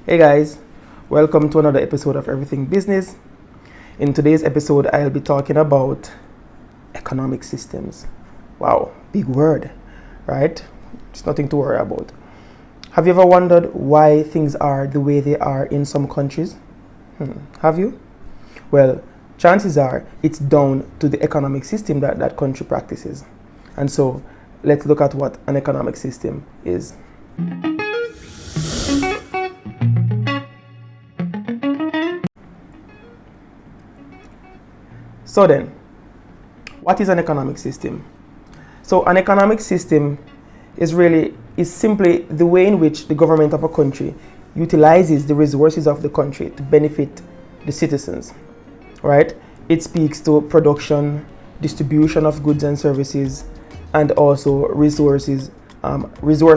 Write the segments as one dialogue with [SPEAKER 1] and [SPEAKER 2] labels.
[SPEAKER 1] Hey guys, welcome to another episode of Everything Business. In today's episode, I'll be talking about economic systems. Wow, big word, right? It's nothing to worry about. Have you ever wondered why things are the way they are in some countries? Have you? Well, chances are it's down to the economic system that that country practices. And so, let's look at what an economic system is. So then, what is an economic system? So an economic system is simply the way in which the government of a country utilizes the resources of the country to benefit the citizens, right? It speaks to production, distribution of goods and services, and also resource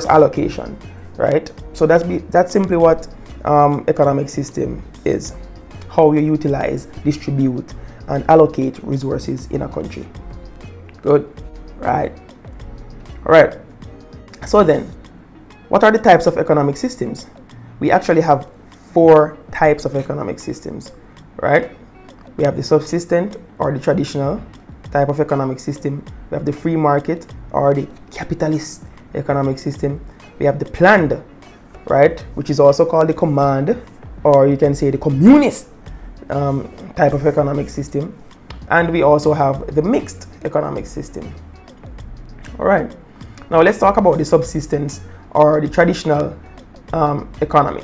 [SPEAKER 1] allocation, right? So that's simply what economic system is: how you utilize, distribute, and allocate resources in a country. Good, right? All right. So then, what are the types of economic systems? We actually have 4 types of economic systems, right? We have the subsistent or the traditional type of economic system. We have the free market or the capitalist economic system. We have the planned, right, which is also called the command, or you can say the communist type of economic system. And we also have the mixed economic system. All right, now let's talk about the subsistence or the traditional economy.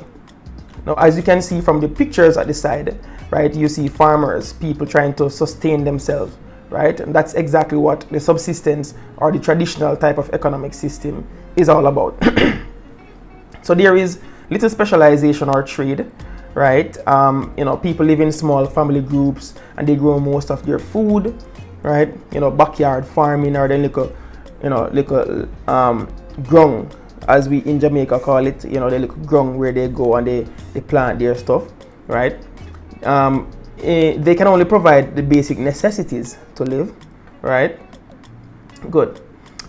[SPEAKER 1] Now, as you can see from the pictures at the side, right, you see farmers, people trying to sustain themselves, right? And that's exactly what the subsistence or the traditional type of economic system is all about. So there is little specialization or trade, right? People live in small family groups and they grow most of their food, right? Backyard farming, or the little grung, as we in Jamaica call it, the little grung where they go and they plant their stuff, right? They can only provide the basic necessities to live, right? Good.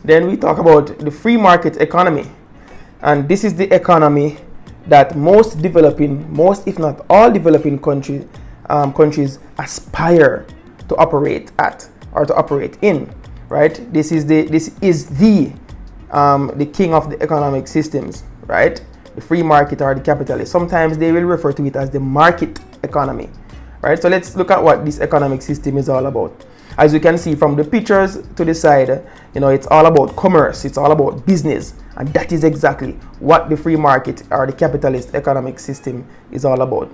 [SPEAKER 1] Then we talk about the free market economy, and this is the economy that most if not all developing countries aspire to operate at or to operate in, right? This is the king of the economic systems, right? The free market or the capitalist. Sometimes they will refer to it as the market economy, right? So let's look at what this economic system is all about. As you can see from the pictures to the side, it's all about commerce, it's all about business, and that is exactly what the free market or the capitalist economic system is all about.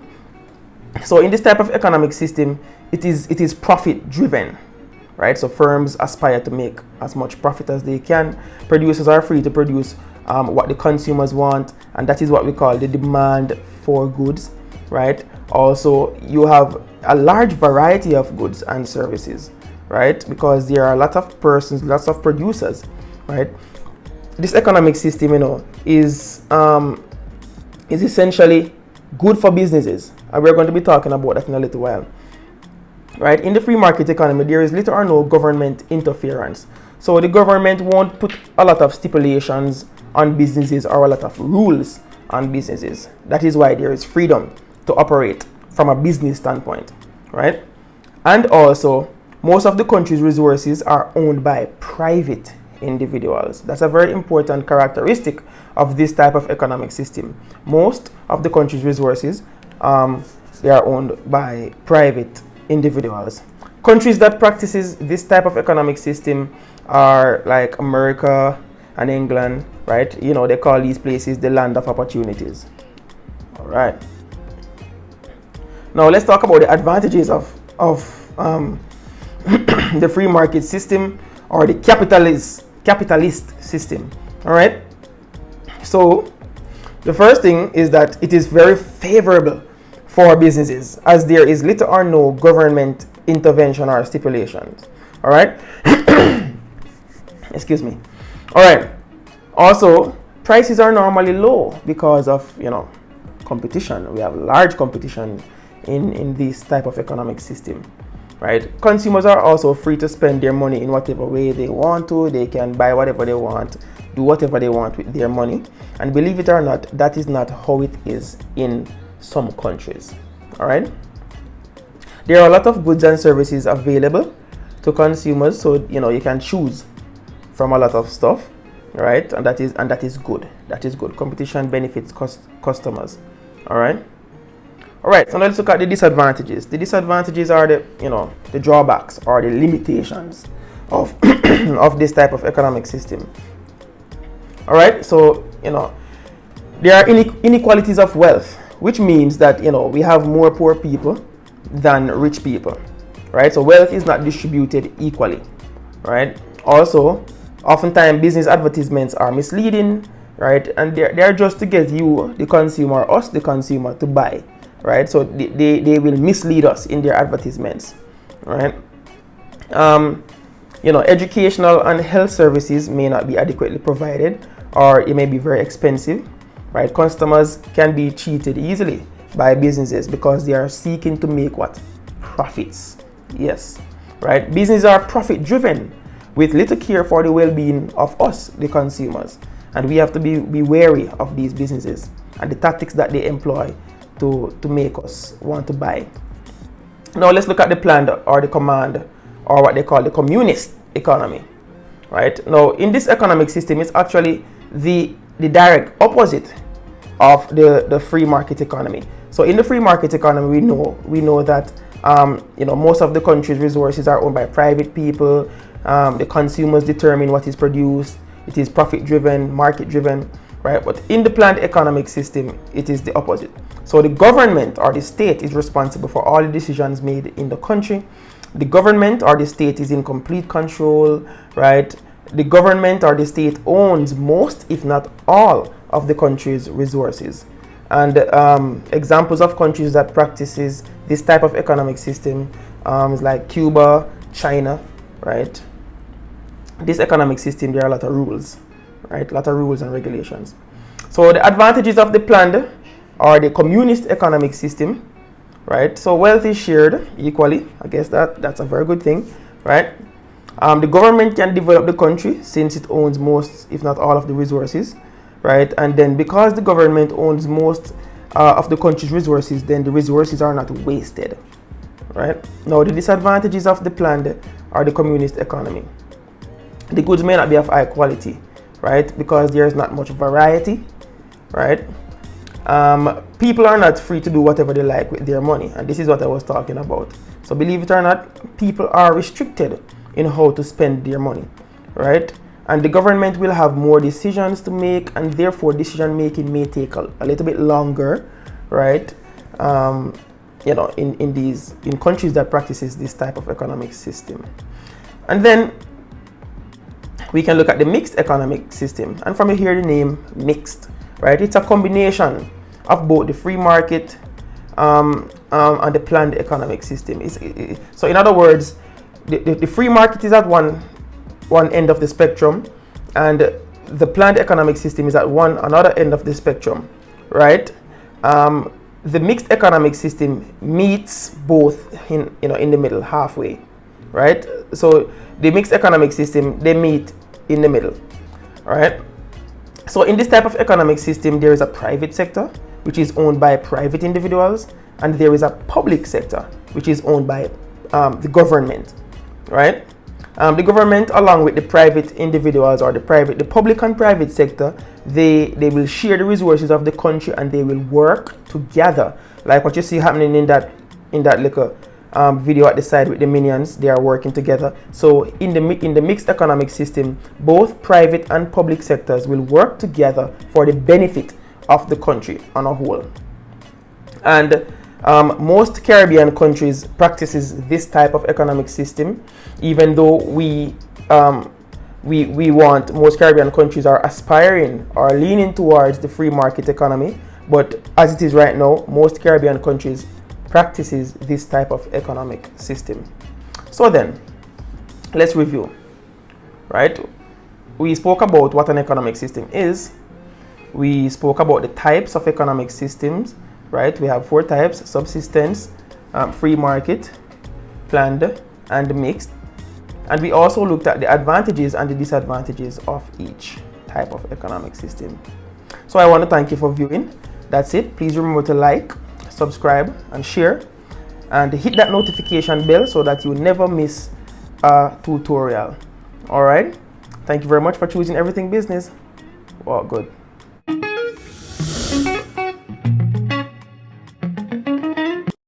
[SPEAKER 1] So in this type of economic system, it is profit driven, right? So firms aspire to make as much profit as they can. Producers are free to produce what the consumers want, and that is what we call the demand for goods, right? Also, you have a large variety of goods and services, right? Because there are a lot of persons, lots of producers, right? This economic system, is essentially good for businesses, and we're going to be talking about that in a little while, right? In the free market economy, there is little or no government interference. So the government won't put a lot of stipulations on businesses or a lot of rules on businesses. That is why there is freedom to operate from a business standpoint, right? And also, most of the country's resources are owned by private individuals. That's a very important characteristic of this type of economic system. Most of the country's resources, they are owned by private individuals. Countries that practices this type of economic system are like America and England, right? They call these places the land of opportunities. All right. Now let's talk about the advantages of the free market system or the capitalist system. All right. So the first thing is that it is very favorable for businesses, as there is little or no government intervention or stipulations. All right. Excuse me. All right. Also, prices are normally low because of competition. We have large competition in this type of economic system. right? Consumers are also free to spend their money in whatever way they want to. They can buy whatever they want, do whatever they want with their money. And believe it or not, that is not how it is in some countries. All right. There are a lot of goods and services available to consumers, so you can choose from a lot of stuff, right? And that is good. That is good. Competition benefits customers. All right. All right. So let's look at the disadvantages. The disadvantages are the drawbacks or the limitations of of this type of economic system. All right. So there are inequalities of wealth, which means that we have more poor people than rich people, right? So wealth is not distributed equally, right? Also, oftentimes business advertisements are misleading, right? And they're just to get you, the consumer, us, the consumer, to buy, right? So they will mislead us in their advertisements, right? Educational and health services may not be adequately provided, or it may be very expensive, right? Customers can be cheated easily by businesses because they are seeking to make what? Profits. Yes, right? Businesses are profit driven with little care for the well-being of us, the consumers. And we have to be wary of these businesses and the tactics that they employ to make us want to buy. Now let's look at the planned or the command, or what they call the communist economy, right? Now in this economic system, it's actually the direct opposite of the free market economy. So in the free market economy, we know that most of the country's resources are owned by private people. The consumers determine what is produced. It is profit driven, market driven, right? But in the planned economic system, it is the opposite. So the government or the state is responsible for all the decisions made in the country. The government or the state is in complete control, right? The government or the state owns most, if not all, of the country's resources. And examples of countries that practices this type of economic system is like Cuba, China, right? This economic system, there are a lot of rules, right? A lot of rules and regulations. So the advantages of the planned or the communist economic system, right? So wealth is shared equally. I guess that's a very good thing, right? The government can develop the country since it owns most, if not all, of the resources, right? And then because the government owns most of the country's resources, then the resources are not wasted, right? Now the disadvantages of the planned or the communist economy. The goods may not be of high quality, right? Because there is not much variety, right? People are not free to do whatever they like with their money, and this is what I was talking about. So believe it or not, people are restricted in how to spend their money, right? And the government will have more decisions to make, and therefore decision making may take a little bit longer, right? In countries that practices this type of economic system. And then we can look at the mixed economic system, and from here the name mixed, right? It's a combination of both the free market and the planned economic system. So in other words, the free market is at one end of the spectrum, and the planned economic system is at another end of the spectrum, right? The mixed economic system meets both in the middle, halfway, right? So the mixed economic system, they meet in the middle, right? So in this type of economic system, there is a private sector, which is owned by private individuals, and there is a public sector, which is owned by the government, right? The government, along with the private individuals or the public and private sector, they will share the resources of the country, and they will work together, like what you see happening in that little video at the side with the minions. They are working together. So in the mixed economic system, both private and public sectors will work together for the benefit of the country on a whole. And most Caribbean countries practices this type of economic system, even though most Caribbean countries are aspiring or leaning towards the free market economy. But as it is right now, most Caribbean countries practices this type of economic system. So then, let's review, right? We spoke about what an economic system is. We spoke about the types of economic systems, right? We have 4 types: subsistence, free market, planned, and mixed. And we also looked at the advantages and the disadvantages of each type of economic system. So I want to thank you for viewing. That's it. Please remember to like, subscribe, and share, and hit that notification bell so that you never miss a tutorial. All right. Thank you very much for choosing Everything Business. Well, good.